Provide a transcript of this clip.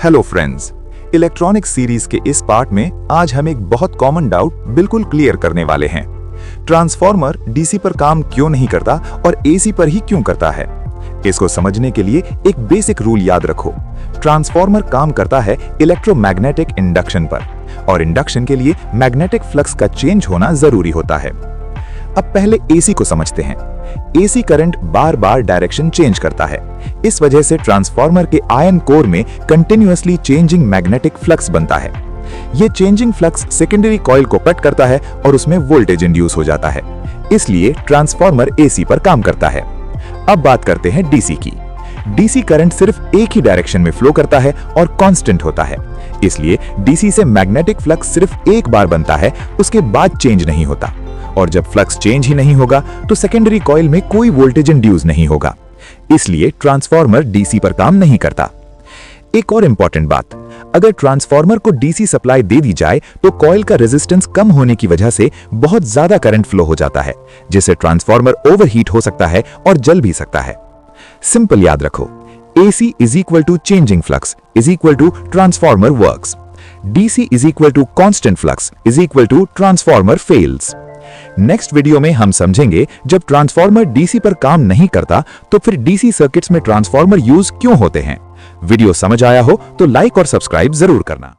Hello friends, electronic series के इस part में आज हम एक बहुत कॉमन डाउट बिल्कुल क्लियर करने वाले हैं। ट्रांसफॉर्मर डीसी पर काम क्यों नहीं करता और एसी पर ही क्यों करता है? इसको समझने के लिए एक बेसिक रूल याद रखो। ट्रांसफॉर्मर काम करता है इलेक्ट्रोमैग्नेटिक इंडक्शन पर, और इंडक्शन के लिए मैग्नेटिक फ्लक्स का चेंज होना जरूरी होता है। अब पहले एसी को समझते हैं। एसी करंट बार बार डायरेक्शन चेंज करता है। इस वजह से ट्रांसफॉर्मर के आयन कोर में कंटिन्यूअसली चेंजिंग मैग्नेटिक फ्लक्स बनता है। ये चेंजिंग फ्लक्स सेकेंडरी कॉइल को कट करता है और उसमें वोल्टेज इंड्यूस हो जाता है। इसलिए ट्रांसफॉर्मर एसी पर काम करता है। अब बात करते हैं डीसी की। डीसी करंट सिर्फ एक ही डायरेक्शन में फ्लो करता है और कांस्टेंट होता है। इसलिए डीसी से मैग्नेटिक फ्लक्स सिर्फ एक बार बनता है, उसके बाद चेंज नहीं होता। और जब फ्लक्स चेंज ही नहीं होगा तो सेकेंडरी कॉइल में कोई वोल्टेज इंड्यूस नहीं होगा। इसलिए ट्रांसफॉर्मर डीसी पर काम नहीं करता। एक और इंपॉर्टेंट बात, अगर ट्रांसफॉर्मर को डीसी सप्लाई दे दी जाए तो कॉइल का रेजिस्टेंस कम होने की वजह से बहुत ज्यादा करंट फ्लो हो जाता है, जिससे ट्रांसफॉर्मर ओवरहीट हो सकता है और जल भी सकता है। सिंपल याद रखो, AC is equal to changing flux is equal to transformer works. DC is equal to constant flux is equal to transformer fails. Next video में हम समझेंगे जब ट्रांसफॉर्मर डीसी पर काम नहीं करता तो फिर डीसी सर्किट्स में ट्रांसफॉर्मर यूज क्यों होते हैं। वीडियो समझ आया हो तो लाइक और सब्सक्राइब जरूर करना।